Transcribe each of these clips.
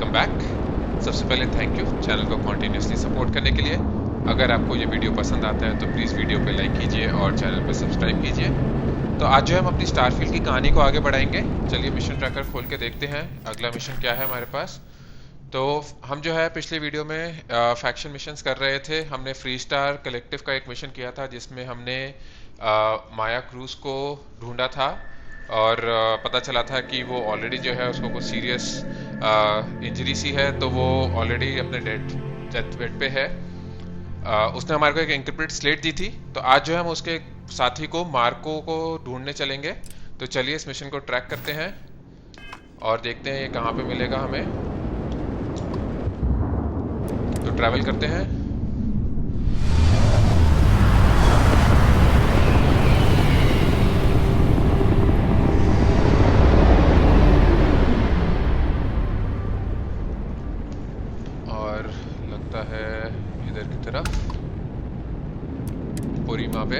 Welcome back. सबसे पहले thank you channel को कंटिन्यूसली सपोर्ट करने के लिए। अगर आपको ये वीडियो पसंद आता है तो प्लीज़ वीडियो पे लाइक कीजिए और चैनल पे सब्सक्राइब कीजिए। तो आज जो हम अपनी स्टारफील्ड की कहानी को आगे बढ़ाएंगे। चलिए मिशन ट्रैकर खोल के देखते हैं अगला मिशन क्या है हमारे पास। तो हम जो है पिछले वीडियो में फैक्शन मिशंस कर रहे थे। हमने फ्री स्टार कलेक्टिव का एक मिशन किया था जिसमें हमने माया क्रूज को ढूंढा था और पता चला था कि वो ऑलरेडी जो है उसको कुछ सीरियस इंजरी सी है, तो वो ऑलरेडी अपने डेथ बेड पे है। उसने हमारे को एक एंक्रिप्टेड स्लेट दी थी। तो आज जो है हम उसके साथी को मार्को को ढूंढने चलेंगे। तो चलिए इस मिशन को ट्रैक करते हैं और देखते हैं ये कहाँ पे मिलेगा हमें। तो ट्रैवल करते हैं। और लगता है इधर की तरफ पोरीमा पे।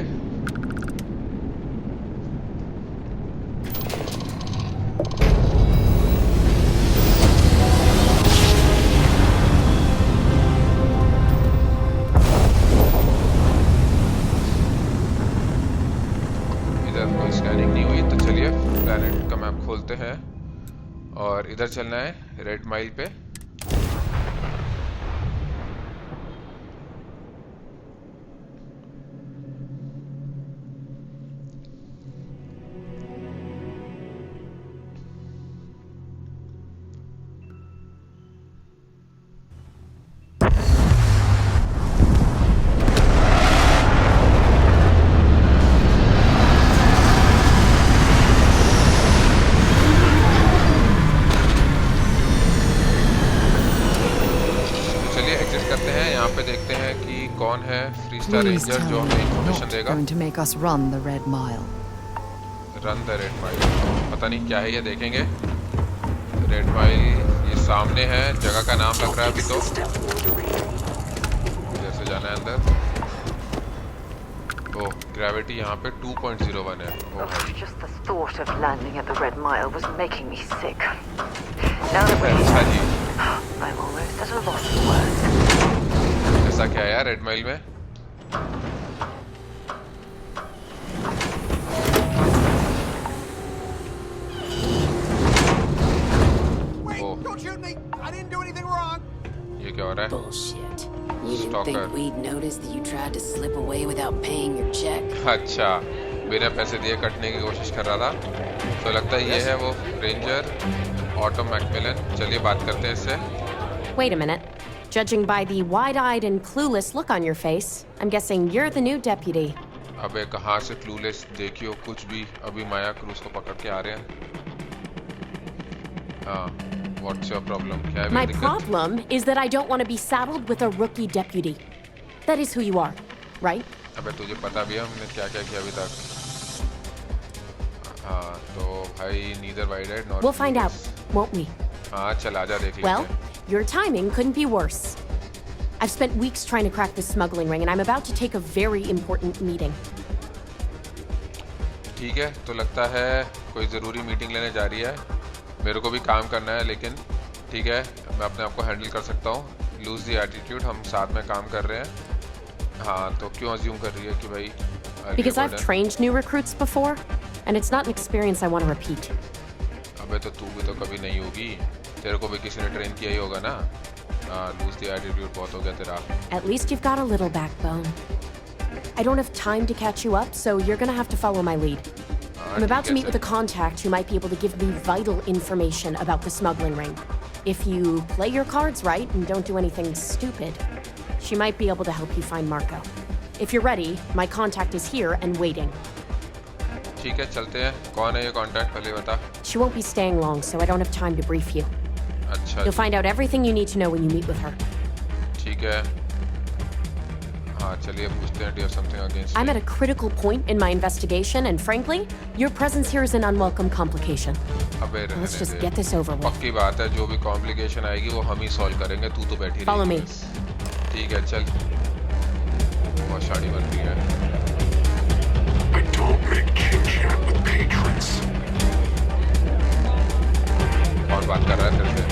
स्कैनिंग नहीं हुई, तो चलिए प्लैनेट का मैप खोलते हैं और इधर चलना है रेड माइल पे। करते हैं यहाँ पे, देखते हैं कि कौन है फ्री स्टार रेंजर जो हमें इंफॉर्मेशन देगा। रन द रेड माइल, पता नहीं क्या है ये, देखेंगे। रेड माइल ये सामने है, जगह का नाम लग रहा है अभी तो। इधर से जाना है अंदर। ओह, ग्रेविटी यहाँ पे 2.01 है। ओह अच्छा जी, ऐसा क्या है यार रेड माइल में? ये क्या हो रहा है? अच्छा, बिना पैसे दिए कटने की कोशिश कर रहा था। तो लगता है ये है वो रेंजर ऑटो मैकमिलन। चलिए बात करते हैं इससे। Wait a minute. Judging by the wide-eyed and clueless look on your face, I'm guessing you're the new deputy. अबे कहाँ से clueless, देखियो कुछ भी। अभी माया क्रूज को पकड़ के आ रहे हैं। हाँ, what's your problem? क्या है My दिक्कत? problem is that I don't want to be saddled with a rookie deputy. That is who you are, right? अबे तुझे पता भी है हमने क्या क्या किया अभी तक। हाँ, तो भाई neither wide-eyed nor We'll find out, won't we? हाँ, चल आजा देख लेते Well, हैं। your timing couldn't be worse. I've spent weeks trying to crack this smuggling ring, and I'm about to take a very important meeting. ठीक है, तो लगता है कोई ज़रूरी मीटिंग लेने जा रही है। मेरे को भी काम करना है, लेकिन ठीक है, मैं अपने आप को हैंडल कर सकता हूँ। लूज द एटीट्यूड, हम साथ में काम कर रहे हैं। हाँ, तो क्यों अज्यूम कर रही है कि भाई? Because I've trained new recruits before, and it's not an experience I want to repeat. अबे तो तू भी तो कभी नहीं होगी, तेरे को भी किसी ने ट्रेन किया ही होगा ना। लूज द एटीट्यूड बहुत हो गया तेरा। At least you've got a little backbone. I don't have time to catch you up, so you're gonna have to follow my lead. I'm about to meet with a contact who might be able to give me vital information about the smuggling ring. If you play your cards right and don't do anything stupid, she might be able to help you find Marco. If you're ready, my contact is here and waiting. ठीक है, चलते हैं। कौन है ये contact, पहले बता। She won't be staying long, so I don't have time to brief you. अच्छा, You'll find out everything you need to know when you meet with her. ठीक है। हाँ, चलिए पूछते हैं। Do you have something against me? I'm at a critical point in my investigation, and frankly, your presence here is an unwelcome complication. अबे रहने Let's just they. get this over with. पक्की बात है, जो भी कॉम्प्लिकेशन आएगी वो हम ही सॉल्व करेंगे। तू तो बैठी Follow me. रही। ठीक है, चल। बहुत शाड़ी बन रही है। I don't make chit-chat with patrons. कौन बात कर रहा है तेरे से?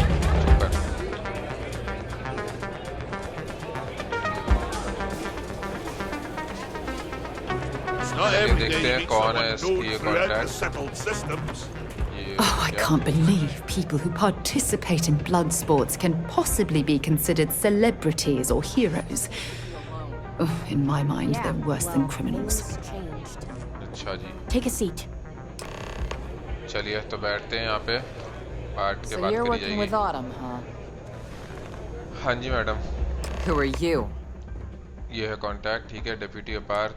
चुप कर। देखते हैं कौन है इसकी ये contact. Oh, I can't believe people who participate in blood sports can possibly be considered celebrities or heroes. Oh, in my mind, they're worse than criminals. अच्छा जी, Take a seat. चलिए तो बैठते हैं यहाँ पे, पार्ट के So बात you're करी working with जाएगी। Autumn, huh? हाँ जी मैडम, Who are you? ये है कॉन्टैक्ट, ठीक है, डेप्यूटी अपार,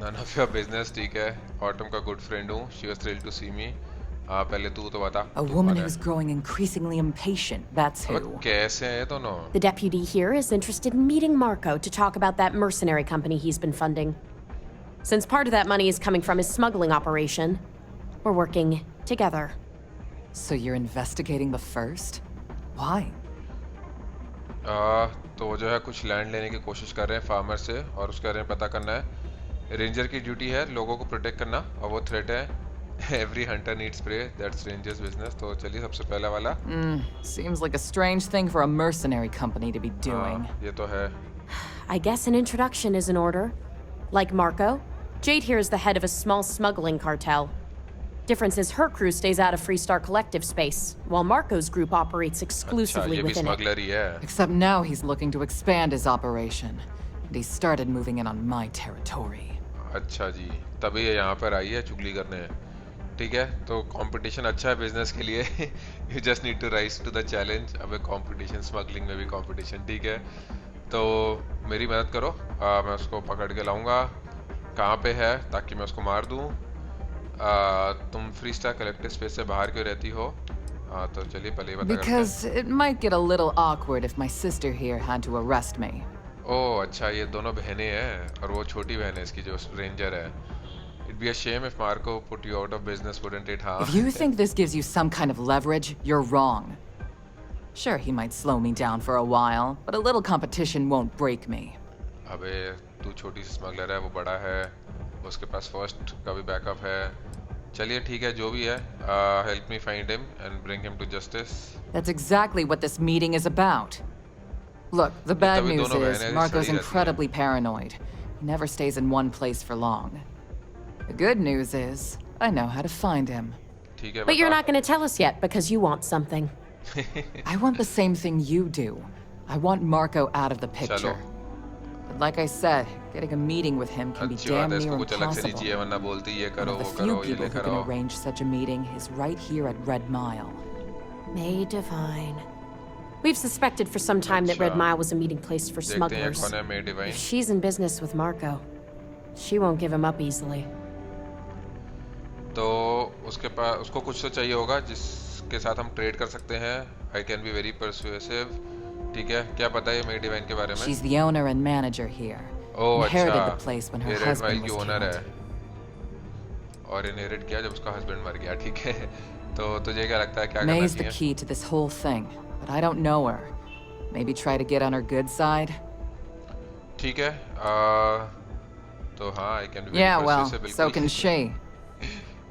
नन ऑफ योर बिजनेस, ठीक है, ऑटम का गुड फ्रेंड हूँ, शी वाज थ्रिल्ड टू सी मी। हाँ पहले तू तो बता, A तू woman कौन है? who's growing increasingly impatient, that's अबे who. कैसे हैं ये दोनों? The deputy here is interested in meeting Marco to talk about that mercenary company he's been funding. Since part of that money is coming from his smuggling operation, we're working together. So you're investigating the first? Why? तो वो जो है कुछ land लेने की कोशिश कर रहे हैं फार्मर से, और उसका रेंज पता करना है। रेंजर की ड्यूटी है लोगों को प्रोटेक्ट करना, और वो थ्रेट है every hunter needs prey, that's rangers business. तो चलिए सबसे पहला वाला। Seems like a strange thing for a mercenary company to be doing. ये तो है। I guess an introduction is in order. Like Marco, Jade here is the head of a small smuggling cartel. Difference is her crew stays out of Freestar Collective space, while Marco's group operates अच्छा, exclusively ये भी within it. Smuggler ही है। Except now he's looking to expand his operation. And he started moving in on my territory. अच्छा जी, तभी ये यहाँ पर आई है चुगली करने। ठीक है, तो कंपटीशन अच्छा है बिजनेस के लिए। You just need to rise to the challenge. अबे कंपटीशन, स्मगलिंग में भी कंपटीशन, ठीक है। तो मेरी मदद करो, मैं उसको पकड़ के लाऊंगा। कहाँ पे है ताकि मैं उसको मार दूँ। तुम फ्री स्टार कलेक्टिव स्पेस से बाहर क्यों रहती हो? तो चलिए पहले ही बता करते Because it might get a little awkward if my sister here had to arrest me. हैं। ओह अच्छा, ये दोनों बहनें हैं, और वो छोटी बहन है इसकी जो रेंजर है। It'd be a shame if Marco put you out of business, wouldn't it? हाँ। If you think this gives you some kind of leverage, you're wrong. Sure, he might slow me down for a while, but a little competition won't break me. अबे तू छोटी सी smuggler है, वो बड़ा है, उसके पास first का भी बैकअप है। चलिए ठीक है, जो भी है, help me find him and bring him to justice. That's exactly what this meeting is about. Look, the bad तभी news दोनों is बहनें Marco's सड़ी रहती हैं। incredibly paranoid. He never stays in one place for long. The good news is, I know how to find him. ठीक है, But you're बता। not going to tell us yet because you want something. I want the same thing you do. I want Marco out of the picture. चलो। But like I said, getting a meeting with him can be अच्छी बात damn है, इसको near कुछ अलग से नहीं impossible. चाहिए, वरना बोलती ये One करो of the वो few करो ये people who लेकर can आओ। arrange such a meeting is right here at Red Mile. May divine. We've suspected for some time that Red अच्छा। Mile was a meeting place for देखते हैं smugglers. कौन है मे divine. If she's in business with Marco, she won't give him up easily. तो उसके पास, उसको कुछ तो चाहिए होगा जिसके साथ हम ट्रेड कर सकते हैं। I can be very persuasive. ठीक है, क्या पता है मे डिवाइन के बारे में? She's the owner and manager here. Oh Inherited अच्छा, the place when her ये रेड husband माइल की was ओनर killed. है, और इनहेरिट किया जब उसका हस्बैंड मर गया। ठीक है, तो तुझे क्या लगता है क्या करना May's the चाहिए? key to this whole thing, but I don't know her. Maybe try to get on her good side? ठीक है, तो हाँ, I can be Yeah, very well, persuasive. so can she.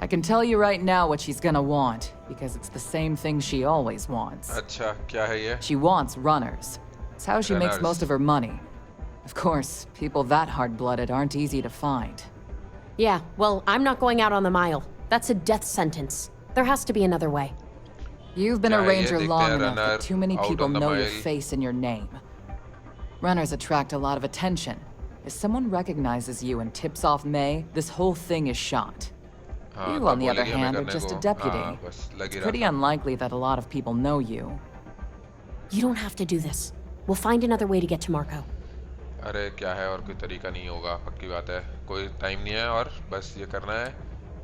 I can tell you right now what she's gonna want, because it's the same thing she always wants. अच्छा, क्या है ये? She wants runners. It's how she makes Runners. most of her money. Of course, people that hard-blooded aren't easy to find. Yeah, well, I'm not going out on the mile. That's a death sentence. There has to be another way. You've been a क्या है ये? ranger देखते long हैं, enough that runner too many out people on the know your mile. face and your name. Runners attract a lot of attention. If someone recognizes you and tips off May, this whole thing is shot. हाँ, You, तब on the other बोलेगी हमें hand, are करने just a को। deputy. हाँ, बस लगी It's रहा। pretty unlikely that a lot of people know you. You don't have to do this. We'll find another way to get to Marco. अरे क्या है, और कोई तरीका नहीं होगा, पक्की बात है। कोई टाइम नहीं है और बस ये करना है।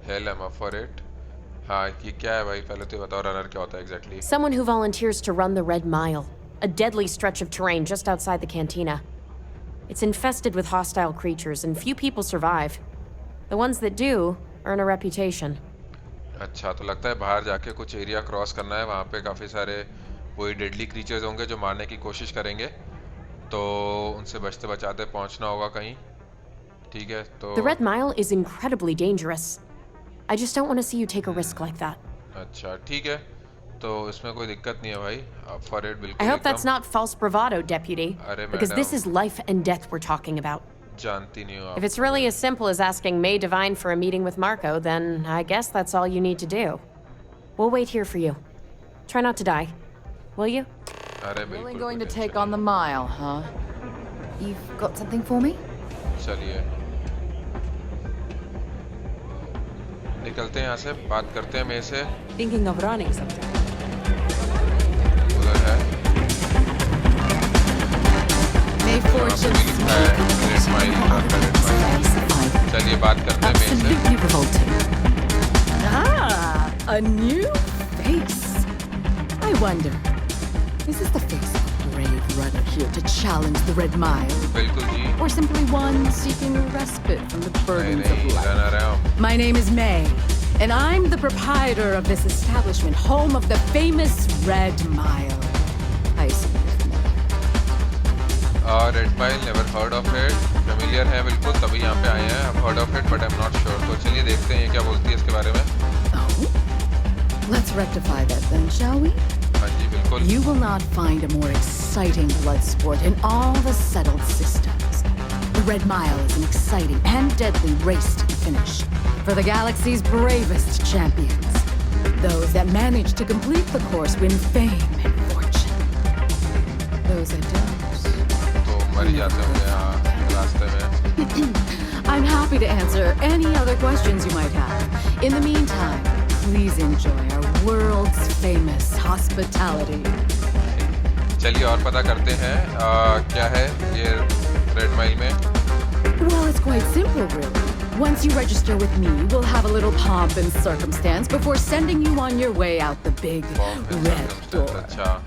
Hell, I'm up for it। हाँ, ये क्या है भाई, पहले तो बताओ रनर क्या होता है exactly? Someone who volunteers to run the Red Mile, a deadly stretch of terrain just outside the cantina. It's infested with hostile creatures, and few people survive. The ones that do earn a reputation. अच्छा, तो लगता है बाहर जाके कुछ area cross करना है, वहाँ पे काफ़ी सारे वही डेडली क्रीचर्स होंगे जो मारने की कोशिश करेंगे, तो उनसे बचते बचाते पहुँचना होगा कहीं। ठीक है, तो The Red Mile is incredibly dangerous. I just don't want to see you take a risk like that. अच्छा ठीक है, तो इसमें कोई दिक्कत नहीं है भाई, up for it बिल्कुल I hope that's एकदम। not false bravado, Deputy. अरे Because this madam. is life and death we're talking about. जानती नहीं हो आप. If it's really as simple as asking May Divine for a meeting with Marco, then I guess that's all you need to do. We'll wait here for you. Try not to die. Will you? अरे Really बिल्कुल going to कोई take tension on the mile, huh? You've got something for me? नहीं. चलिए निकलते हैं यहाँ से. बात करते हैं मैं से. Thinking of running sometime. उधर है. May fortune लिखा है Great Mile का Great Mile. चलिए बात करते हैं मैं से. absolutely revolting. Ah, a new face. I wonder, is this the face of a brave runner here to challenge the Red Mile? बिल्कुल जी. Or simply one seeking a respite from the नहीं burdens of नहीं life? रहना रहा हूँ. My name is May, and I'm the proprietor of this establishment, home of the famous Red Mile. I assume you're familiar. Red Mile, never heard of it. Familiar है बिल्कुल, तभी यहाँ पे आए हैं. I've heard of it, but I'm not sure. तो चलिए देखते हैं क्या बोलती है इसके बारे में. Oh? Let's rectify that then, shall we? हाँ जी बिल्कुल. You will not find a more exciting blood sport in all the settled systems. The Red Mile is an exciting and deadly race to the finish for the galaxy's bravest champions. Those that manage to complete the course win fame and fortune. Those that don't. तो मर जाते होंगे हाँ रास्ते में. I'm happy to answer any other questions you might have. In the meantime, please enjoy our world's famous hospitality. चलिए और पता करते हैं क्या है ये रेड माइल में. Well, it's quite simple, really. Once you register with me, we'll have a little pomp and circumstance before sending you on your way out the big red door. अच्छा.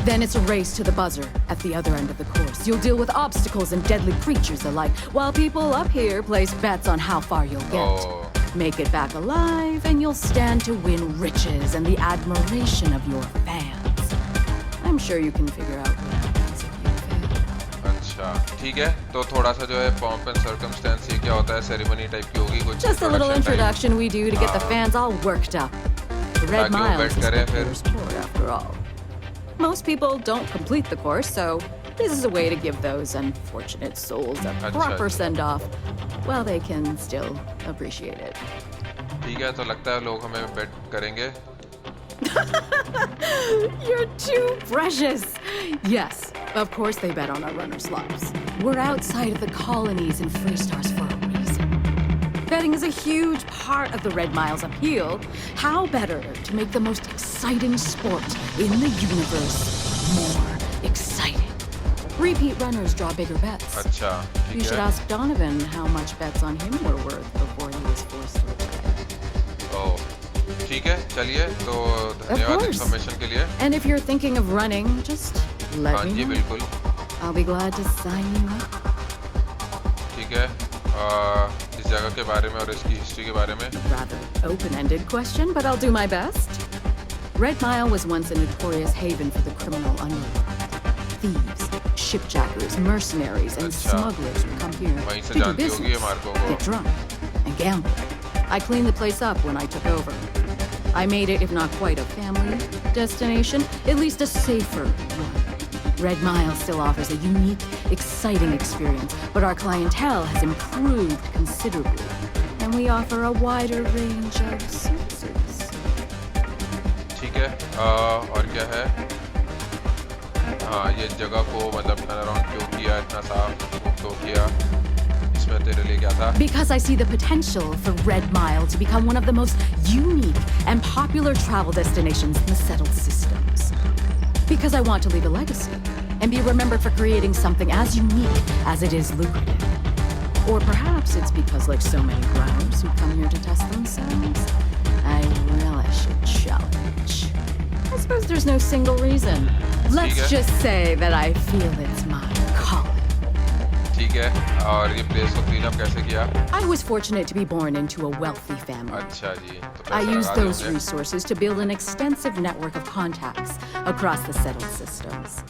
Then it's a race to the buzzer at the other end of the course. You'll deal with obstacles and deadly creatures alike, while people up here place bets on how far you'll get. Oh. Make it back alive, and you'll stand to win riches and the admiration of your fans. I'm sure you can figure out what happens if you fail. अच्छा ठीक है. तो थोड़ा सा जो है pomp and circumstance ये क्या होता है. सेरेमनी टाइप की होगी कुछ. Just a little introduction we do to get the fans all worked up. The Red ताकि वो Mile bet is a करें फिर. spectator sport, after all. Most people don't complete the course, so this is a way to give those unfortunate souls a अच्छा, proper अच्छा. send-off while they can still appreciate it. ठीक है. तो लगता है लोग हमें bet करेंगे. You're too precious! Yes, of course they bet on our runners' lives. We're outside of the colonies and Freestars for a reason. Betting is a huge part of the Red Mile's appeal. How better to make the most exciting sport in the universe more exciting? Repeat runners draw bigger bets. अच्छा You ठीक should है. ask Donovan how much bets on him were worth before he was forced to retire. ओह ठीक है. चलिए तो धन्यवाद course. Information के लिए. And if you're thinking of running, just let हाँ me जी know. बिल्कुल. I'll be glad to sign you up. ठीक है. इस जगह के बारे में और इसकी हिस्ट्री के बारे में. Rather open-ended question, but I'll do my best. Red Mile was once a notorious haven for the criminal underworld. Thieves, shipjackers, mercenaries, and अच्छा. smugglers would come here वहीं से to do जानती होगी ये business, मार्को को. get drunk, and gamble. I cleaned the place up when I took over. I made it, if not quite a family destination, at least a safer one. Red Mile still offers a unique, exciting experience, but our clientele has improved considerably, and we offer a wider range of services. ठीक है. और क्या है. हाँ ये जगह को मतलब टर्न अराउंड क्यों किया. इतना साफ क्यों किया. इसमें तेरे लिए क्या था. Because I see the potential for Red Mile to become one of the most unique and popular travel destinations in the settled systems. Because I want to leave a legacy and be remembered for creating something as unique as it is lucrative. Or perhaps it's because, like so many runners who come here to test themselves, I relish a challenge. I suppose there's no single reason. Let's Okay. just say that I feel it's my calling. ठीक है. और ये place को clean up कैसे किया. I was fortunate to be born into a wealthy family. अच्छा जी. तो I पैसा used लगा those दोगे. resources to build an extensive network of contacts across the settled systems.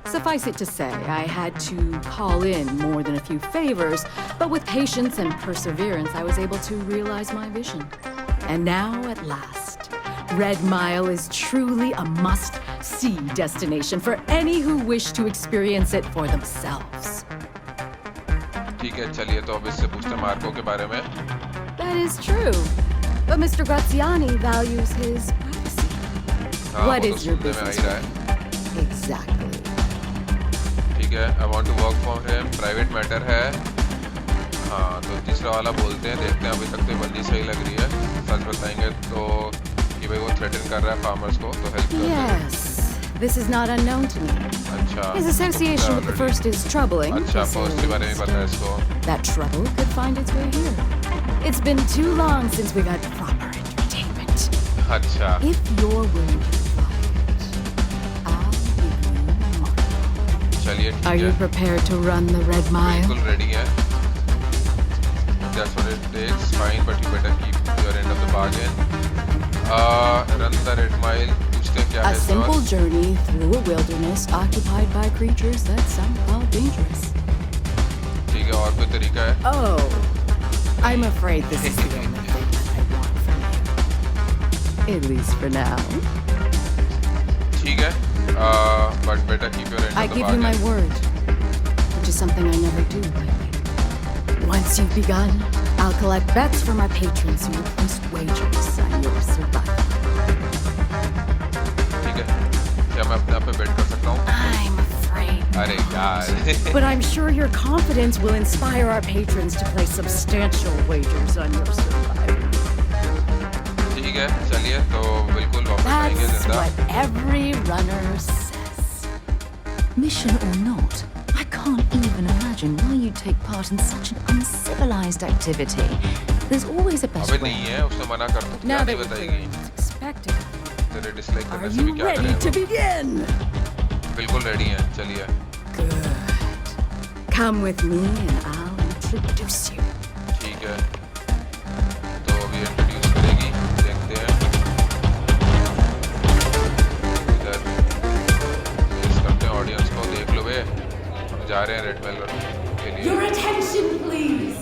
Suffice it to say, I had to call in more than a few favors, but with patience and perseverance, I was able to realize my vision. And now, at last, Red Mile is truly a must-see destination for any who wish to experience it for themselves. ठीक है चलिए तो अब इससे पूछते हैं Marco के बारे में। That is true. But Mr. Graziani values his privacy. हाँ, What वो is तो your सुनने में आ ही business? रहा है। Exactly. ठीक है, I want to work for him, private matter है। हाँ, तो तीसरा वाला बोलते हैं, देखते हैं अभी तक तो ये बंदी सही लग रही है। सच बताएंगे तो कि भाई वो थ्रेटन कर रहा है फार्मर्स को, तो हेल्प कर दे। Yes. This is not unknown to me. अच्छा। His association with the first is troubling. अच्छा, फर्स्ट के बारे में पता है इसको। That trouble could find its way here. It's been too long since we got proper entertainment. अच्छा। If you're willing to try it, I'll give you more. चलिए ठीक है। Are you prepared to run the red mile? बिल्कुल ready है। That's what it takes. Fine, but you better keep your end of the bargain. Run the red mile. पूछते हैं क्या है A इसमें simple और? journey through a wilderness occupied by creatures that some call dangerous. ठीक है, और कोई तरीका है? Oh, I'm afraid this is the only thing that I want from you. At least for now. ठीक है, but better keep your end I of the give you my bargain. word, which is something I never do lately. Once you've begun, I'll collect bets from my patrons who have placed wagers on your survival. ठीक है, क्या मैं अपने आप पे बेट कर सकता हूँ? I'm afraid. अरे यार। But I'm sure your confidence will inspire our patrons to place substantial wagers on your survival. ठीक है, चलिए तो बिल्कुल वापस आएंगे That's जिंदा। what every runner says. Mission or not, I can't even imagine why you take part in such an uncivilized activity. There's always a better अबे way. नहीं है, उसने मना कर दिया, Now क्या that नहीं we're clear बताएगी? on what's expected, तेरे डिसलाइक are करने से भी you क्या ready to करें? begin? बिल्कुल रेडी हैं, चलिए। Good. Come with me and I'll introduce you. ठीक है, तो अभी इंट्रोड्यूस करेगी, देखते हैं। इधर इंट्रोड्यूस करते हैं ऑडियंस को, देख लो बे, हम जा रहे हैं रेड मेलर के लिए। Your attention, please,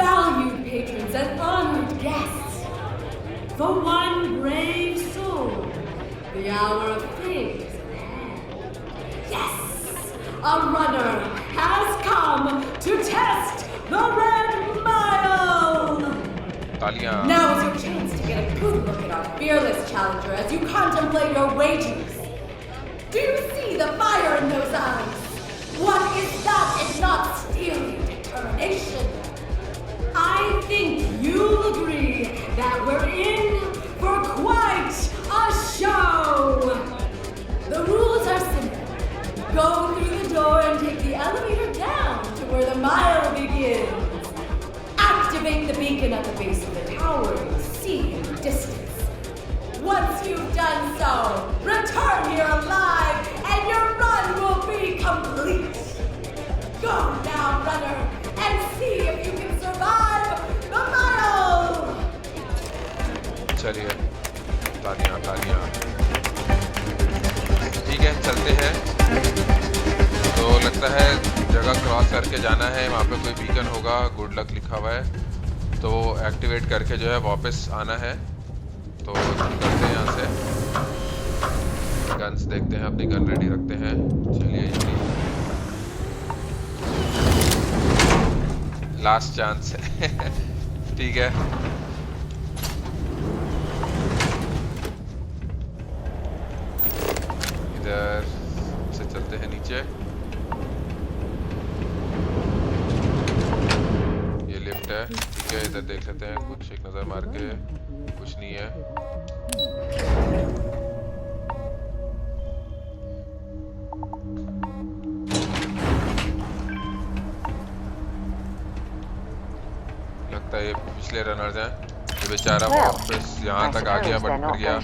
valued patrons and honored guests. For one brave soul, the hour of fame is at hand. Yes, a runner has come to test the red mile. तालियां। Now is your chance to get a good look at our fearless challenger as you contemplate your wagers. Do you see the fire in those eyes? What is that if not steely determination? I think you'll agree that we're in for quite a show. The rules are simple. Go through the door and take the elevator down to where the mile begins. Activate the beacon at the base of the tower you see in the distance. Once you've done so, return here alive and your run will be complete. Go now, runner, and see if you can survive the mile! चलिए, तालियां तालियां। ठीक है, चलते हैं। तो लगता है जगह क्रॉस करके जाना है, वहाँ पे कोई बीकन होगा, गुड लक लिखा हुआ है, तो एक्टिवेट करके जो है वापस आना है। तो निकलते हैं यहाँ से, गन्स देखते हैं, अपनी गन रेडी रखते हैं। चलिए जल्दी, लास्ट चांस है। ठीक है, इधर से चलते हैं नीचे। ये लिफ्ट है, ठीक है, इधर देख लेते हैं, कुछ एक नजर मार के, कुछ नहीं है। लगता है ये पिछले रनर्स हैं, ये बेचारा वापस यहाँ तक आ गया बट फिर गया।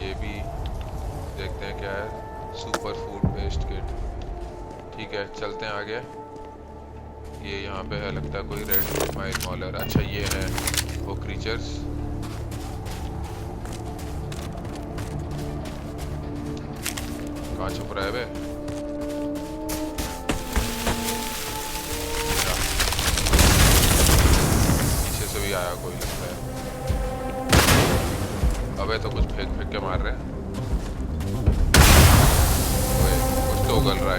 ये भी देखते हैं क्या है, सुपर फूड बेस्ड किट। ठीक है, चलते हैं आगे। ये यहाँ पे है, लगता है कोई रेड माइल मॉलर। अच्छा, ये है वो क्रीचर्स। कहाँ छुप रहा है बे? पीछे से भी आया कोई, लगता है। अबे तो कुछ फेंक फेंक के मार रहे हैं। ओए, कुछ तो उगल रहा है।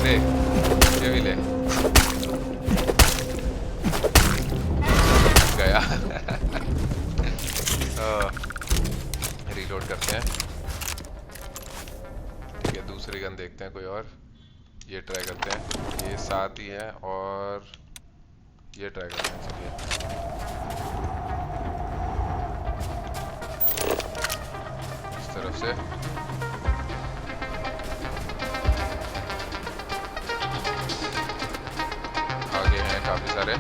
ले ये भी ले गया रीलोड करते हैं। ठीक है दूसरी गन देखते हैं कोई और। ये ट्राई करते हैं, ये 7 ही है और ये ट्राई करते हैं। चलिए इस तरफ से आगे हैं काफी सारे।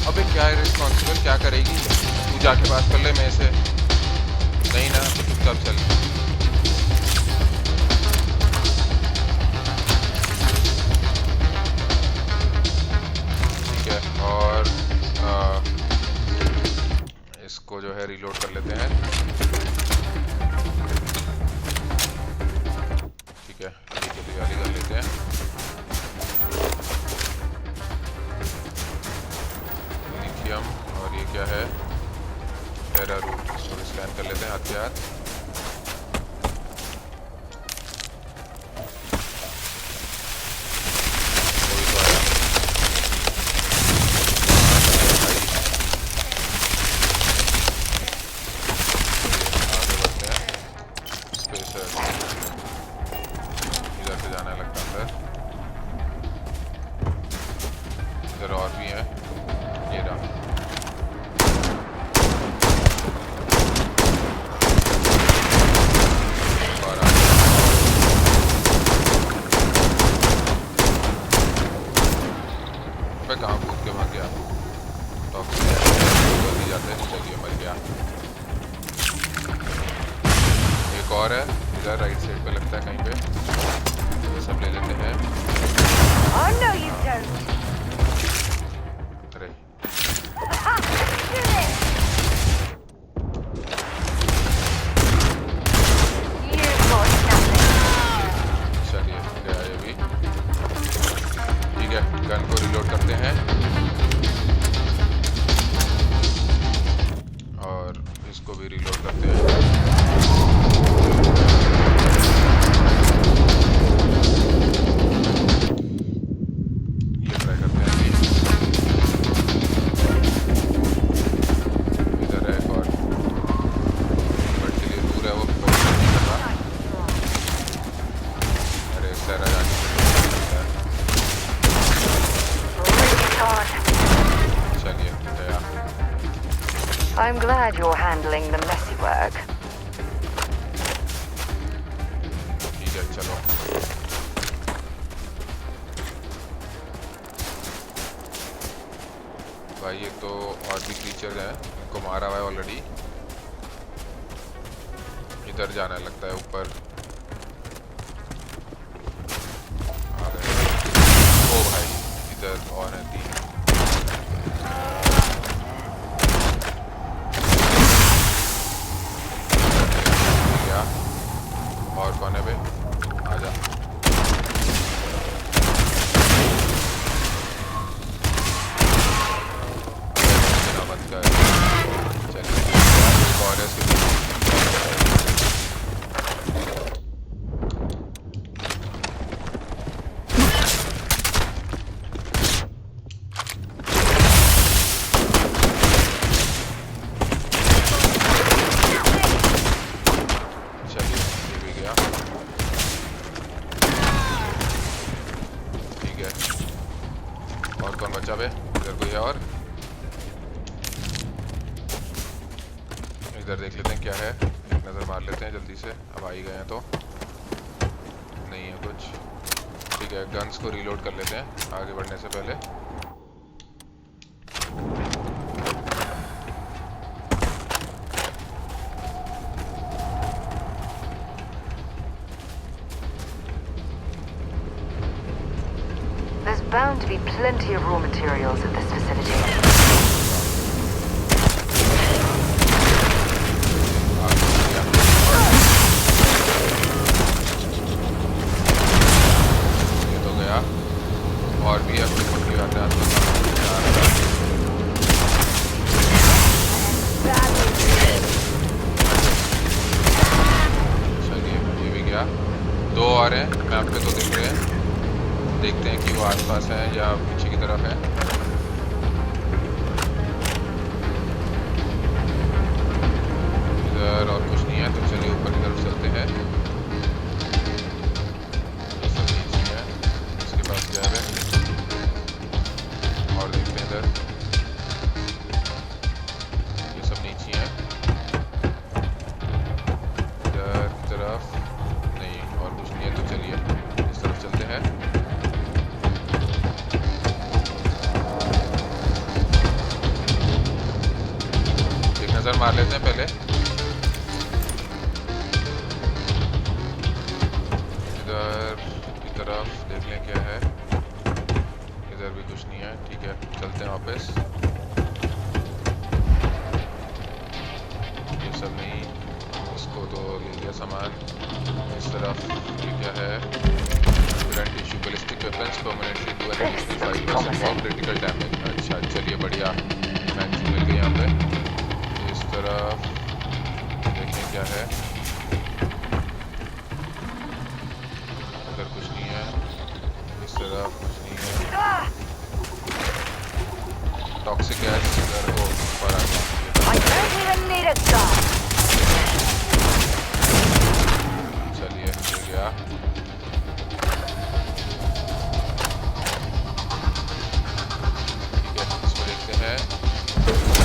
अबे क्या है रिस्पॉन्सिबल, क्या करेगी तू? जाके बात कर ले मेरे से। नहीं ना तो चुपचाप चल। ठीक है और इसको जो है रीलोड कर लेते हैं। ठीक है ठीक है तैयारी कर लेते हैं। और ये क्या है? टेरा रूट, इसको स्कैन कर लेते हैं हथियार। कोई तो आया। आगे बढ़ते हैं। स्पेसर इधर से जाना लगता है अंदर। इधर और भी है। ये रहा। कहाँ कूद के भाग गया? जल्दी जाते हैं। चलिए मर गया। एक और है इधर राइट साइड पे लगता है कहीं पे। ये सब ले लेते हैं। अरे चलिए गया ये भी। ठीक है गन को रिलोड करते हैं और इसको भी रिलोड करते हैं। ये ट्राई करते हैं जी। इधर है एक और बट के लिए दूर है वो नहीं कर रहा। अरे सर जाने चलिए गया। I'm glad you're handling the messy work. ठीक है चलो। भाई ये तो और भी क्रीचर्स हैं, इनको मारा हुआ है ऑलरेडी। इधर जाना लगता है ऊपर। आ गए। ओ भाई इधर और है 3। और कौन है बे? आजा। बंद कर। चलिए और है इसके और कौन बचा बे? इधर कोई है और? इधर देख लेते हैं क्या है, एक नज़र मार लेते हैं जल्दी से। अब आ ही गए हैं तो नहीं है कुछ। ठीक है, गन्स को रीलोड कर लेते हैं आगे बढ़ने से पहले। There's bound to be plenty of raw materials at this facility. और भी अपनी मुट्ठी आते हैं चलिए, ये भी गया। दो और हैं मैप पे तो दिख रहे हैं, देखते हैं कि वो आसपास है या पीछे की तरफ है। इधर और कुछ नहीं है तो चलिए ऊपर की तरफ चलते हैं। इसके पास क्या है और देखते हैं इधर, ये सब नीचे है। इधर की तरफ नहीं और कुछ नहीं है तो चलिए इस तरफ चलते हैं। एक नज़र मार लेते हैं पहले। इधर की तरफ देख लें क्या है, इधर भी कुछ नहीं है। ठीक है, चलते हैं वापस। ये सब नहीं, इसको तो ले लिया सामान। इस तरफ ये क्या है, current issue ballistic weapons permanently do an additional 5% of critical damage. अच्छा चलिए बढ़िया, मैगजीन मिल गई यहाँ पे। इस तरफ देखें क्या है, इधर कुछ नहीं है, इस तरफ कुछ नहीं है। टॉक्सिक गैस इधर को ऊपर आ गया। चलिए मिल गया। ठीक है, इसको देखते हैं।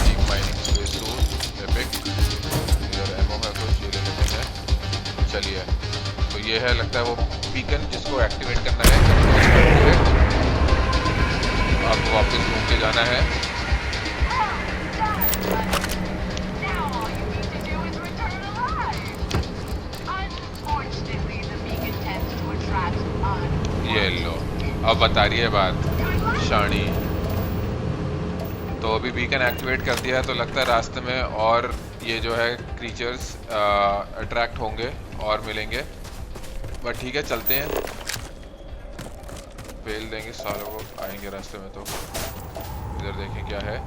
Deep mining space suit epic, इधर एमओ है कुछ, ये ले लेते हैं। चलिए, तो ये है लगता है वो बीकन जिसको एक्टिवेट करना है। आपको वापस घूम के जाना है। ये लो, अब बता रही है बात शानी। तो अभी बीकन एक्टिवेट कर दिया है तो लगता है रास्ते में और ये जो है क्रीचर्स अट्रैक्ट होंगे और मिलेंगे। बट ठीक है, चलते हैं। फेल देंगे सालों को, आएंगे रास्ते में तो। इधर देखें क्या है,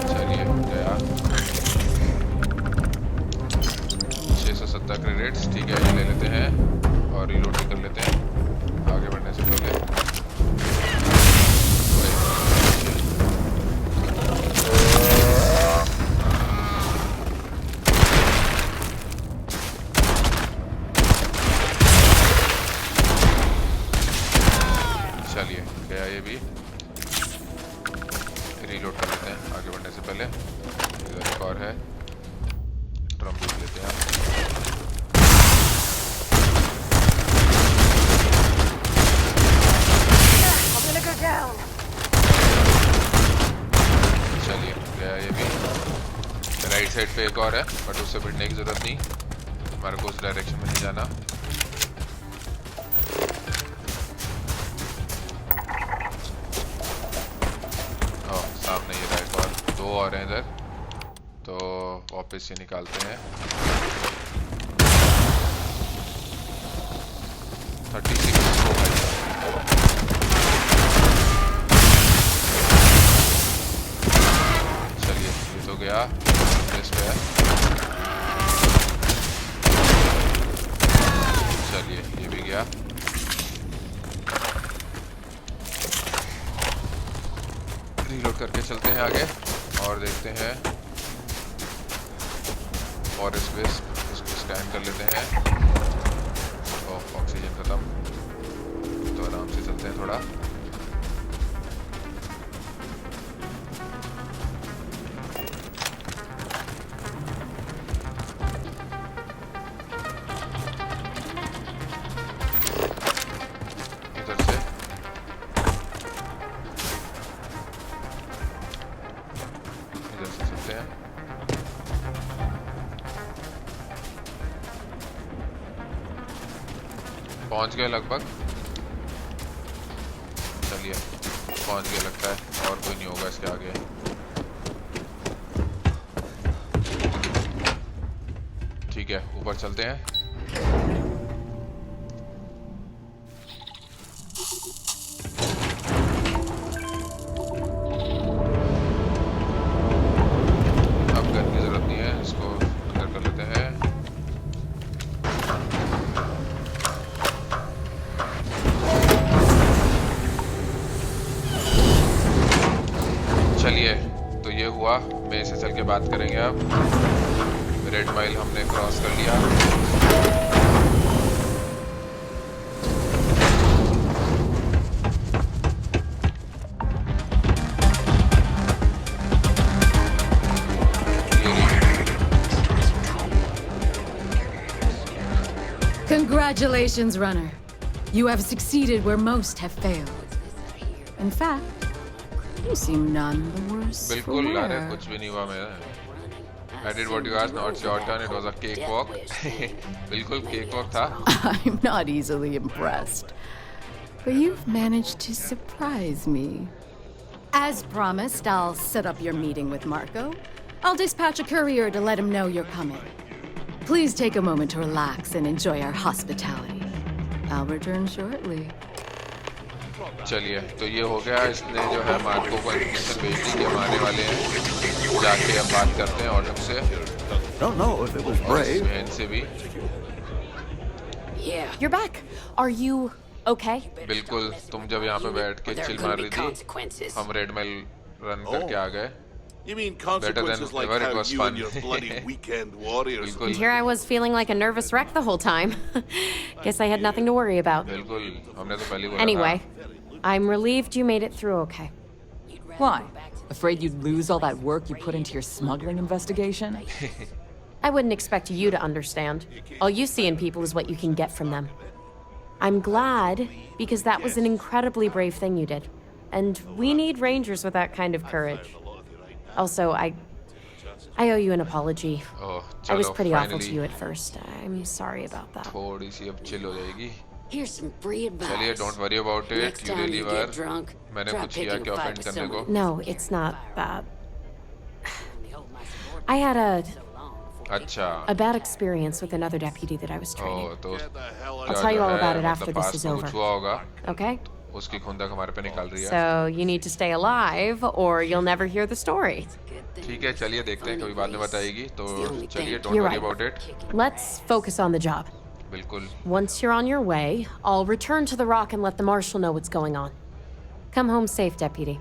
चलिए गया 670 क्रेडिट्स। ठीक है, ये ले लेते हैं और रीलोड कर लेते हैं आगे बढ़ने से पहले। चलिए गया ये भी, रीलोड कर लेते हैं आगे बढ़ने से पहले। इधर एक और है, ड्रम भी लेते हैं। चलिए गया ये भी। राइट साइड पे एक और है बट उससे भिड़ने की जरूरत नहीं, हमारे को उस डायरेक्शन में नहीं जाना। सामने ये रहा एक और, दो और हैं इधर, तो वापस ये निकालते हैं। 36 हो गई। चलिए ये तो गया, इस पे है। चलिए ये भी गया। रीलोड करके चलते हैं आगे और देखते हैं फॉरेस्ट वेस्ट, इसको स्कैन कर लेते हैं। ऑक्सीजन खत्म, तो आराम से चलते हैं थोड़ा। इधर से चलते हैं। पहुंच गए लगभग, चलिए पहुंच गए लगता है, और कोई नहीं होगा इसके आगे। ठीक है, ऊपर चलते हैं। अब गन की जरूरत नहीं है, इसको अंदर कर लेते हैं। चलिए, तो ये हुआ, मैं इसे चल के बात करेंगे। अब रेड माइल हमने क्रॉस कर लिया। Congratulations, runner. You have succeeded where most have failed. In fact, you seem none the worse for बिल्कुल, अरे wear. कुछ भी नहीं हुआ मेरा। I did what you asked, now it's your turn. It was a cakewalk. बिल्कुल cakewalk था। I'm not easily impressed. But you've managed to surprise me. As promised, I'll set up your meeting with Marco. I'll dispatch a courier to let him know you're coming. Please take a moment to relax and enjoy our hospitality. I'll return shortly. चलिए, तो ये हो गया। इसने जो है Marco को information भेज दी कि हमारे वाले हैं। जाके अब बात करते हैं ऑर्डर से। Don't know if it was brave. बहन से भी। You're back. Are you okay? बिल्कुल, तुम जब यहाँ पे बैठ के चिल मार रही थी, हम रेड मेल रन करके आ गए। You mean consequences like ever, it how was you fun. and your bloody weekend warriors... बिल्कुल, Here I was feeling like a nervous wreck the whole time. Guess I had nothing to worry about. बिल्कुल, हमने तो पहले बोला था। Anyway, I'm relieved you made it through okay. Why? Afraid you'd lose all that work you put into your smuggling investigation? I wouldn't expect you to understand. All you see in people is what you can get from them. I'm glad, because that was an incredibly brave thing you did. And we need rangers with that kind of courage. Also, I owe you an apology. Oh, I चलो, was pretty awful to finally you at first. I'm sorry about that. थोड़ी सी अब chill हो जाएगी। Here's some free advice. चलिए, don't worry about it. Next You time really you were. get drunk, मैंने try कुछ किया picking क्या a fight offend with करने को? someone. No, it's not that. I had अच्छा। a bad experience with another deputy that I was training. ओह, तो I'll tell you all about it after this is over. कुछ हुआ होगा, Okay? उसकी खुंदक हमारे पे निकल रही है। So you need to stay alive, or you'll never hear the story. ठीक है, चलिए देखते हैं, कभी बाद में बताएगी। तो चलिए, don't You're worry right. about it. Let's focus on the job. बिल्कुल। Once you're on your way, I'll return to the rock and let the marshal know what's going on. Come home safe, deputy.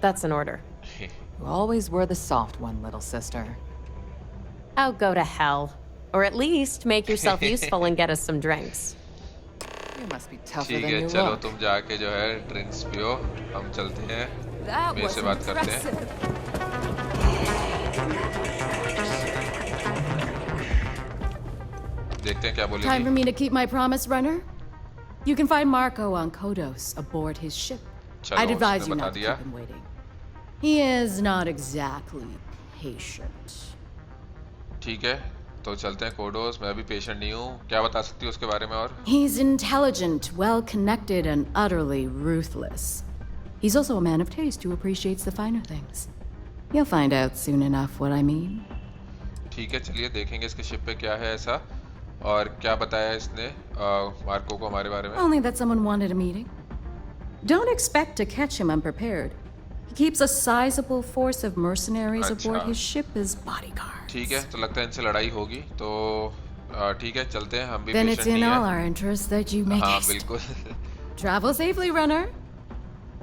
That's an order. You always were the soft one, little sister. Oh, go to hell. Or at least make yourself useful and get us some drinks. You must be tougher ठीक than है, you चलो look. तुम जाके जो है drinks पियो, हम चलते हैं, मेरे से बात करते हैं। देखते हैं क्या Time for बोलेगी। me to keep my promise, runner? You can find Marco on Kodos aboard his ship. चलो, I'd advise उसने you बता not to दिया। keep him waiting. He is not exactly patient. ठीक है, तो चलते हैं कोडोस। मैं अभी पेशेंट नहीं हूँ। क्या बता सकती हो उसके बारे में और? He's intelligent, well-connected, and utterly ruthless. He's also a man of taste who appreciates the finer things. You'll find out soon enough what I mean. ठीक है, चलिए देखेंगे इसके शिप पे क्या है ऐसा। और क्या बताया इसने मार्को को हमारे बारे में? Only that someone wanted a meeting. Don't expect to catch him unprepared. He keeps a sizable force of mercenaries aboard his ship as bodyguards. ठीक है, तो लगता है इनसे लड़ाई होगी। तो ठीक है, चलते हैं, हम भी Then पेशेंट it's in नहीं all हैं। our interests that you make हाँ, haste. बिल्कुल। Travel safely, runner.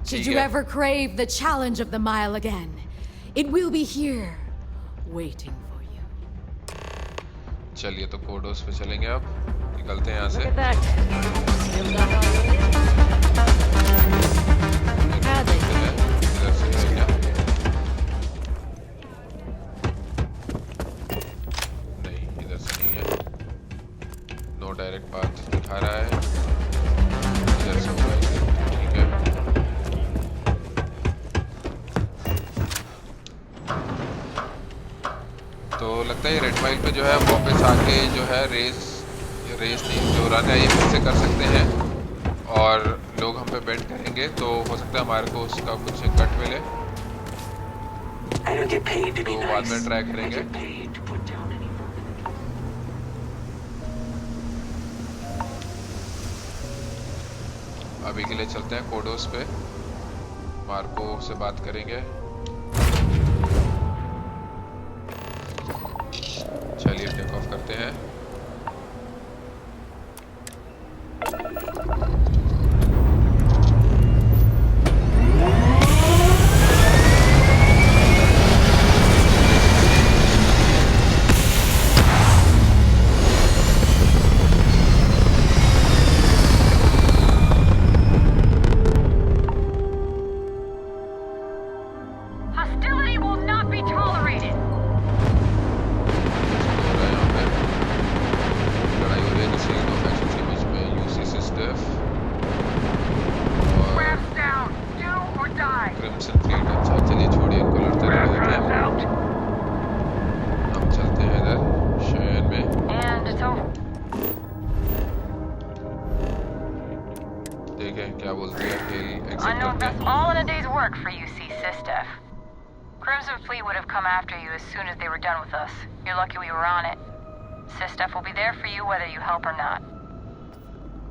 Should ठीक you है। ever crave the challenge of the mile again, it will be here, waiting for you. चलिए तो कोडोस पे चलेंगे अब, निकलते हैं यहाँ से। इधर से है क्या? नहीं, इधर से नहीं है। नो डायरेक्ट पाथ दिखा रहा है, इधर से होगा, ठीक है। तो लगता है ये रेड माइल पे जो है वापस आके जो है रेस नहीं, जो रन है ये फिर से कर सकते हैं और लोग हम पे बेंड करेंगे तो हो सकता है हमारे को उसका कुछ कट मिले, तो बाद में ट्राई करेंगे। अभी के लिए चलते हैं कोडोस पे, मार्को से बात करेंगे। चलिए टेक ऑफ करते हैं।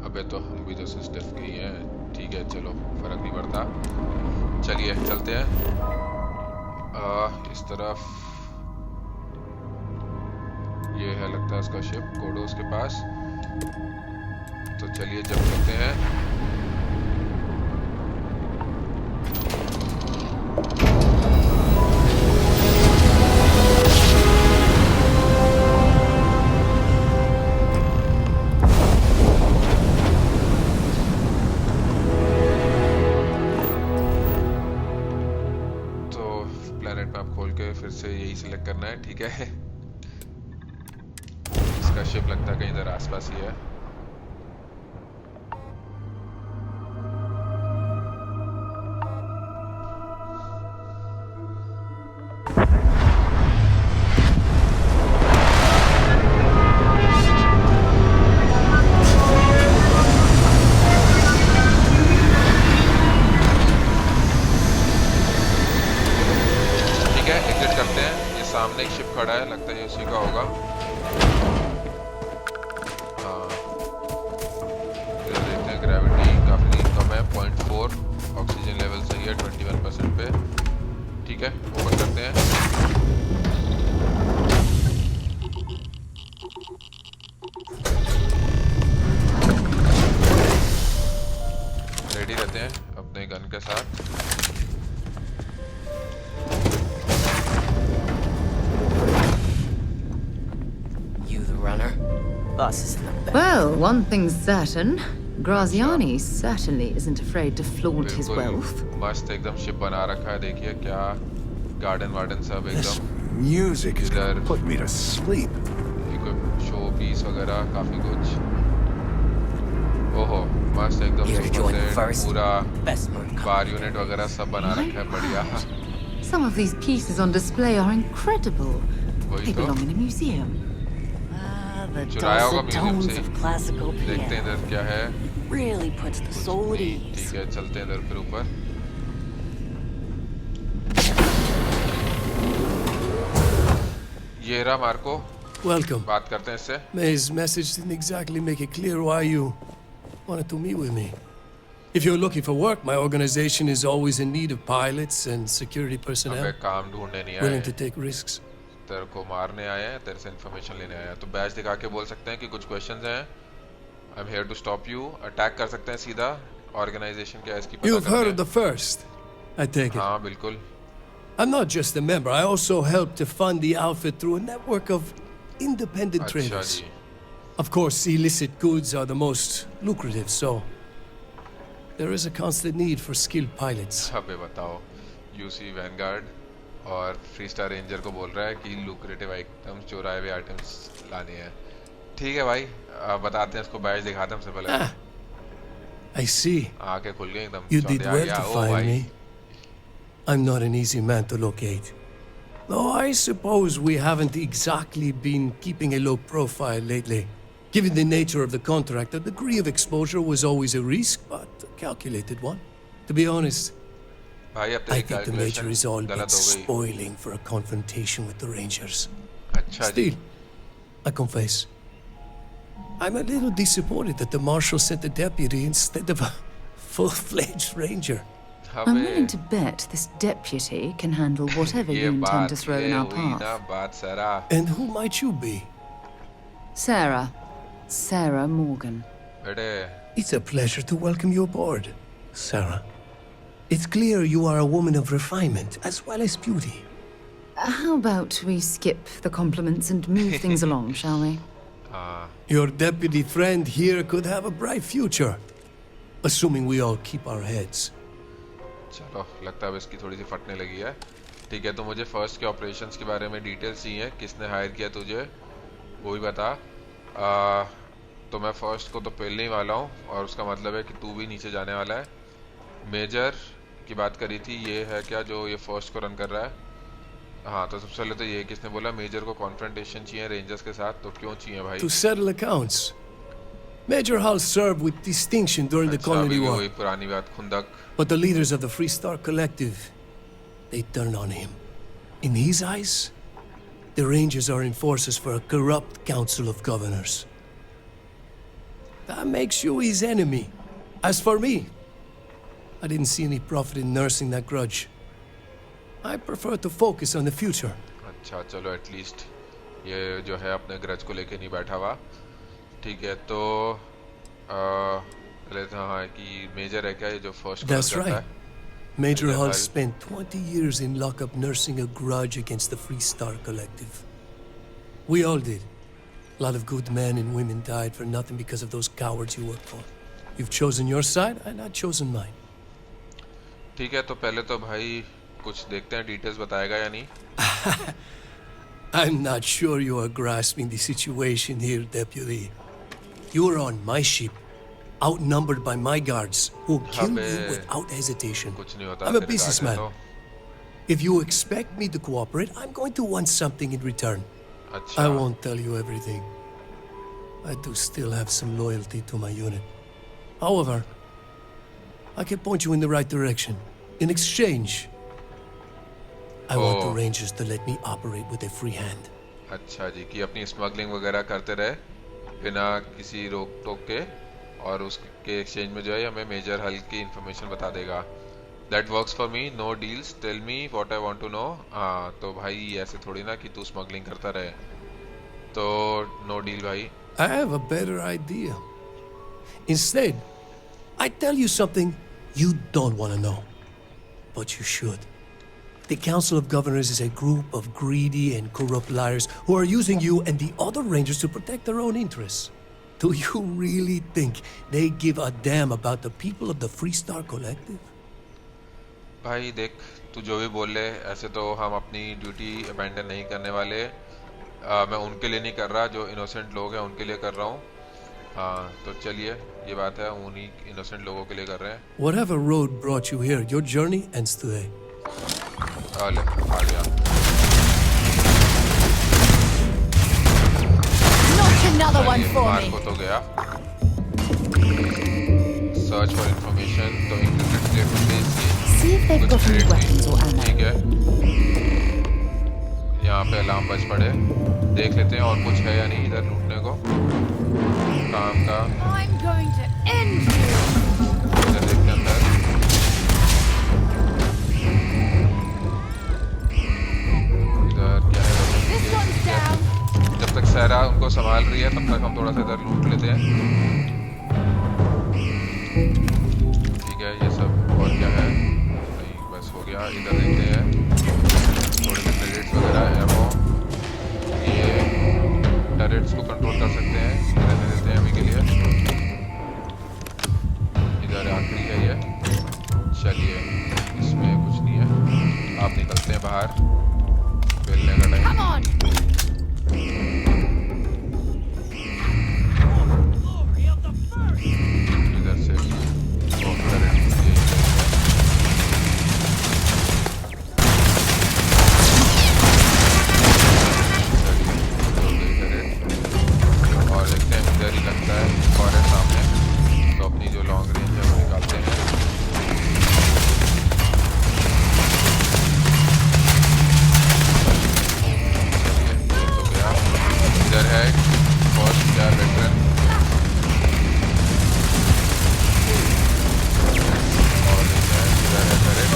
अबे तो हम भी तो सिस्टफ के ही हैं, ठीक है चलो फर्क नहीं पड़ता। चलिए चलते हैं इस तरफ, ये है लगता है उसका शिप कोडोस के पास, तो चलिए जब करते हैं। सिलेक्ट करना है, ठीक है। इसका शिप लगता है कहीं इधर आसपास ही है। सामने एक शिप खड़ा है, लगता है ये उसी का होगा। हाँ, इधर देखते हैं, ग्रेविटी काफी कम है, 0.4, ऑक्सीजन लेवल सही है 21% पे, ठीक है। ओपन करते हैं। रेडी रहते हैं अपने गन के साथ। Well, one thing's certain. Graziani certainly isn't afraid to flaunt his wealth. मस्त एकदम शिप बना रखा है, देखिए क्या गार्डन वार्डन सब एकदम। Music is gonna put me to sleep. Show piece वगैरह काफी कुछ। ओहो मस्त एकदम पूरा बार यूनिट वगैरह सब बना रखा है, बढ़िया। Some of these pieces on display are incredible. They belong in a museum. चुराया होगा म्यूजियम से। देखते हैं इधर क्या है। Really puts the soul at ease. ठीक है चलते हैं इधर फिर ऊपर। ये रहा मार्को। Welcome. बात करते हैं इससे। May's message didn't exactly make it clear why you wanted to meet with me. If you're looking for work, my organization is always in need of pilots and security personnel. अबे काम ढूंढने नहीं आए। Willing to take risks. तेरे को मारने आए हैं, तेरे से इन्फॉर्मेशन लेने आए हैं। तो बैच दिखा के बोल सकते हैं कि कुछ क्वेश्चंस हैं। I'm here to stop you. Attack कर सकते हैं सीधा। ऑर्गेनाइजेशन क्या है इसकी पता करते हैं। You've heard of the first, I take it. हाँ बिल्कुल। I'm not just a member. I also help to fund the outfit through a network of independent अच्छा traders. Ji Of course, illicit goods are the most lucrative, so there is a constant need for skilled pilots. अबे बताओ UC Vanguard और free star ranger को बोल रहा है कि lucrative items चुराए हुए आइटम्स लाने हैं ठीक है भाई बताते हैं इसको बैज दिखाते हैं हमसे पहले I see. आंखें खुल गई एकदम You did चौंधे आ well गया, to ओ find भाई me. I'm not an easy man to locate. Though I suppose we haven't exactly been keeping a low profile lately. Given the nature of the contract, a degree of exposure was always a risk, but a calculated one. To be honest, भाई अब I तेरी think the Major calculation is all but गलत हो गई spoiling for a confrontation with the Rangers. अच्छा जी Still, I confess, I'm a little disappointed that the Marshal sent a deputy instead of a full-fledged Ranger. I'm अबे willing to bet this deputy can handle whatever ये you intend बात to throw ये in our हुई ना path. बात सारा And who might you be? Sarah. Sarah Morgan. बेटे It's a pleasure to welcome you aboard, Sarah. It's clear you are a woman of refinement as well as beauty. How about we skip the compliments and move things along, shall we? Your deputy friend here could have a bright future, assuming we all keep our heads. चलो लगता है अब इसकी थोड़ी सी फटने लगी है ठीक है तो मुझे फर्स्ट के ऑपरेशंस के बारे में डिटेल्स चाहिए किसने हायर किया तुझे वो भी बता तो मैं फर्स्ट को तो पेलने ही वाला हूँ और उसका मतलब है कि तू भी नीचे जाने वाला है मेजर की बात करी थी ये है क्या जो ये फर्स्ट को रन कर रहा है हाँ तो सबसे पहले तो ये किसने बोला मेजर को कॉन्फ्रंटेशन चाहिए रेंजर्स के साथ तो क्यों चाहिए भाई To settle accounts. Major Hull served with distinction during the अच्छा Colony अभी War, वही पुरानी बात खुंदक but the leaders of the Free Star Collective, they turned on him. In his eyes, the Rangers are enforcers for a corrupt council of governors. That makes you his enemy. As for me, I didn't see any profit in nursing that grudge. I prefer to focus on the future. अच्छा चलो at least ये जो है अपने grudge को लेके नहीं बैठा हुआ ठीक है तो पहले तो हाँ कि मेजर है क्या ये जो फर्स्ट That's करता right. है Major Major Hull Hull. spent 20 years in lockup nursing a grudge against the Free Star Collective. We all did. A lot of good men and women died for nothing because of those cowards you work for. You've chosen your side, and I've chosen mine. ठीक है तो पहले तो भाई कुछ देखते हैं details बताएगा या नहीं I'm not sure you are grasping the situation here, Deputy. You are on my ship, outnumbered by my guards, who will kill you अबे, without hesitation. कुछ नहीं होता I'm a तेरे businessman. कागज If you expect me to cooperate, I'm going to want something in return. तो अच्छा I won't tell you everything. I do still have some loyalty to my unit. However, I can point you in the right direction. In exchange, I want the Oh. Rangers to let me operate with a free hand. अच्छा जी कि अपनी smuggling वगैरह करते रहे बिना किसी रोक टोक के और उसके एक्सचेंज में जो है हमें मेजर हल की इंफॉर्मेशन बता देगा that works for me no deals tell me what I want to know हाँ तो भाई ऐसे थोड़ी ना कि तू स्मगलिंग करता रहे तो नो डील भाई I have a better idea. Instead, I tell you something you don't want to know. But you should. The Council of Governors is a group of greedy and corrupt liars who are using you and the other Rangers to protect their own interests. Do you really think they give a damn about the people of the Free Star Collective? भाई देख तू जो भी बोल ले ऐसे तो हम अपनी ड्यूटी अबैंडन नहीं करने वाले मैं उनके लिए नहीं कर रहा जो इनोसेंट लोग हैं उनके लिए कर रहा हूँ हाँ तो चलिए ये बात है उन्हीं इनोसेंट लोगों के लिए कर रहे हैं Whatever road brought you here, your journey ends today. ले आ गया Not another one for me. Marco तो गया सर्च फॉर इंफॉर्मेशन तो internet database See if they've got any weapons or ammo. ठीक है यहाँ पे अलार्म बज पड़े देख लेते हैं और कुछ है या नहीं इधर लूटने को काम का I'm going to end you. इधर देखते हैं अंदर इधर क्या है This one's down. जब तक सहरा उनको संभाल रही है तब तक हम थोड़ा सा इधर लूट लेते हैं ठीक है ये सब और क्या है नहीं बस हो गया इधर देखते हैं थोड़े से क्रेडिट्स वगैरह एमो ये इधर है फर्स्ट क्या वेटरन और इधर है करेक्ट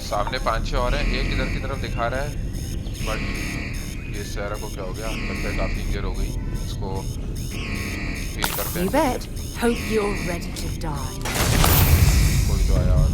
सामने 5-6 और हैं, एक इधर की तरफ दिखा रहा है बट ये सारा को क्या हो गया, लगता है काफी इंजर हो गई, इसको फील करते हैं। कोई तो आया और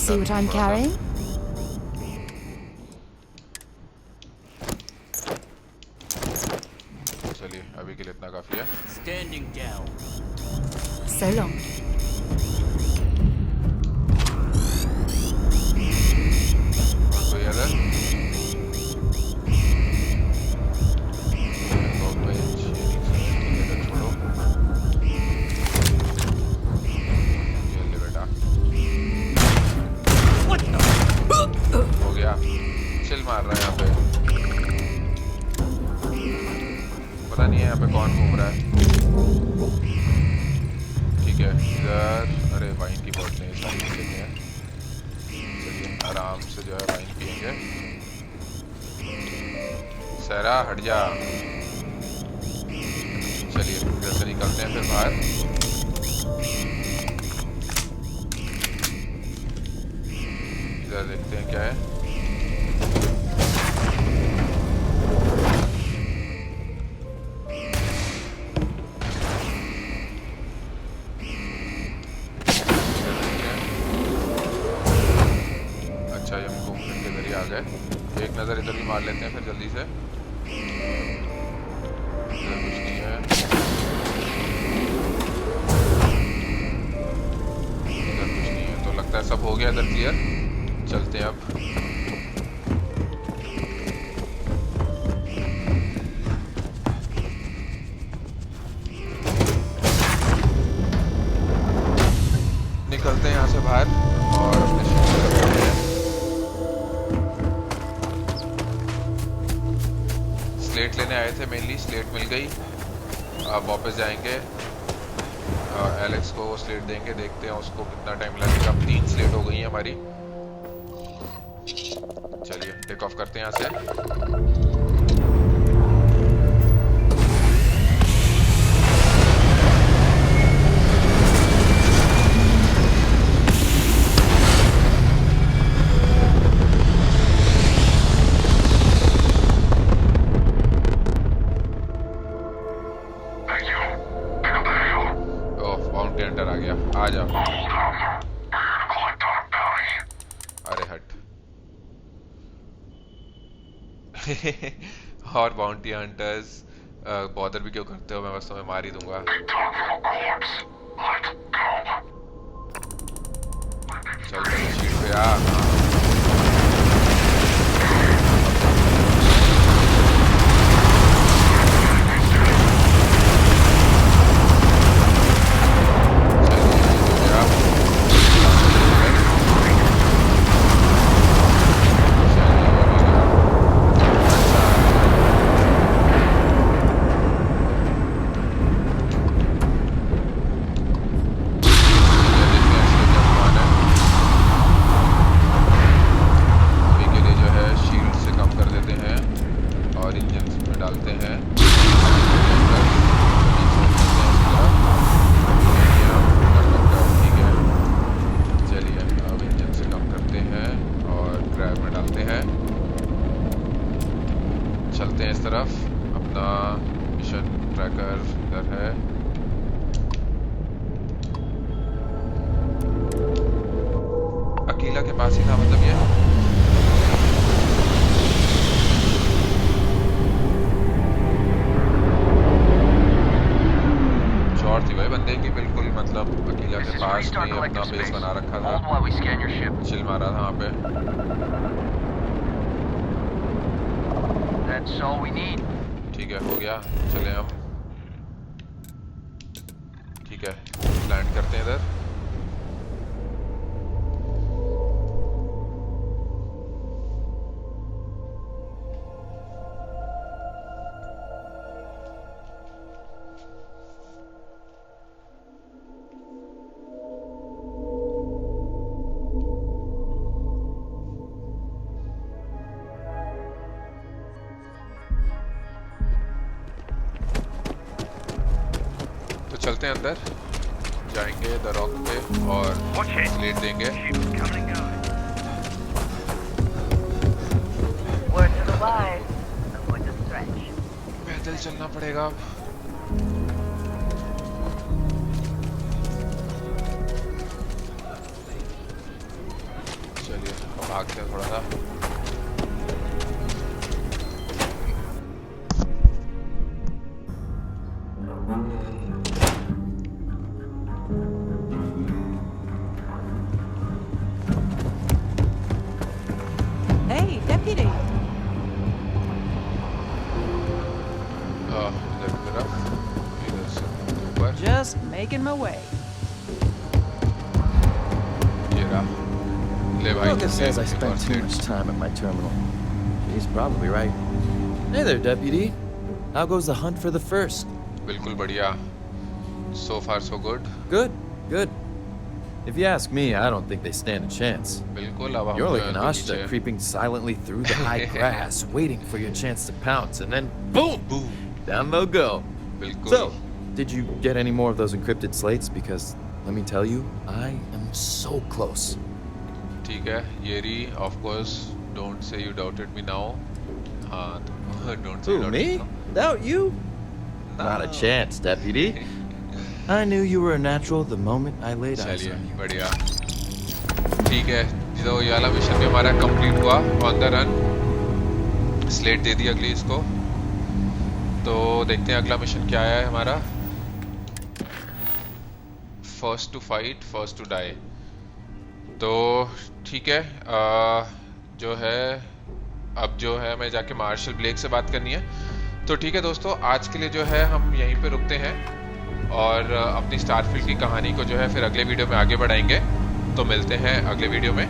see what I'm carrying? चलिए अभी के लिए इतना काफी है। Standing down. So long. कोई अदर? चिल मार रहा है यहाँ पे, पता नहीं है यहाँ पे कौन घूम रहा है। ठीक है इधर, अरे वाइन की बोतलें सारी लेते हैं, चलिए आराम से जो है वाइन पियेंगे। सहरा हट जा, चलिए इधर से निकलते हैं फिर बाहर। इधर देखते हैं क्या है। मार लेते हैं फिर जल्दी से। इधर कुछ नहीं है, इधर कुछ नहीं है, तो लगता है सब हो गया इधर क्लियर। चलते हैं अब। निकलते हैं यहाँ से बाहर और अपने शिप से करते हैं। स्लेट लेने आए थे मेनली, स्लेट मिल गई। अब वापस जाएंगे, एलेक्स को वो स्लेट देंगे, देखते हैं उसको कितना टाइम लगेगा। अब 3 स्लेट हो गई हैं हमारी। चलिए टेक ऑफ करते हैं यहाँ से। और बाउंटी हंटर्स बॉदर भी क्यों करते हो, मैं बस तुम्हें मार ही दूंगा। चल शीट पे आ। ठीक है, हो गया। चले हम, ठीक है, लैंड करते हैं इधर। चलते हैं अंदर, जाएंगे द रॉक पे और स्लेट देंगे। पैदल चलना पड़ेगा अब। चलिए भागते हैं थोड़ा सा। Making my way. Lucas says I spend too much time at my terminal. He's probably right. Hey there, Deputy. How goes the hunt for the first? बिल्कुल बढ़िया. So far so good. Good, good. If you ask me, I don't think they stand a chance. बिल्कुल. अब You're like an Ashta creeping silently through the high grass, waiting for your chance to pounce, and then boom, boom, down they'll go. बिल्कुल. So, did you get any more of those encrypted slates? Because let me tell you, I am so close. ठीक है, Yeri, of course, don't say you doubted me now. Don't say you doubted me? Doubt you? No. Not a chance, Deputy. I knew you were a natural the moment I laid eyes on you. बढ़िया. ठीक है, तो ये वाला mission भी हमारा complete हुआ, on the run. Slate दे दी अगली इसको। तो देखते हैं अगला मिशन क्या है हमारा। First to fight first to die. तो ठीक है, जो है अब जो है मैं जाके मार्शल ब्लेक से बात करनी है। तो ठीक है दोस्तों, आज के लिए जो है हम यहीं पे रुकते हैं और अपनी स्टारफील्ड की कहानी को जो है फिर अगले वीडियो में आगे बढ़ाएंगे। तो मिलते हैं अगले वीडियो में।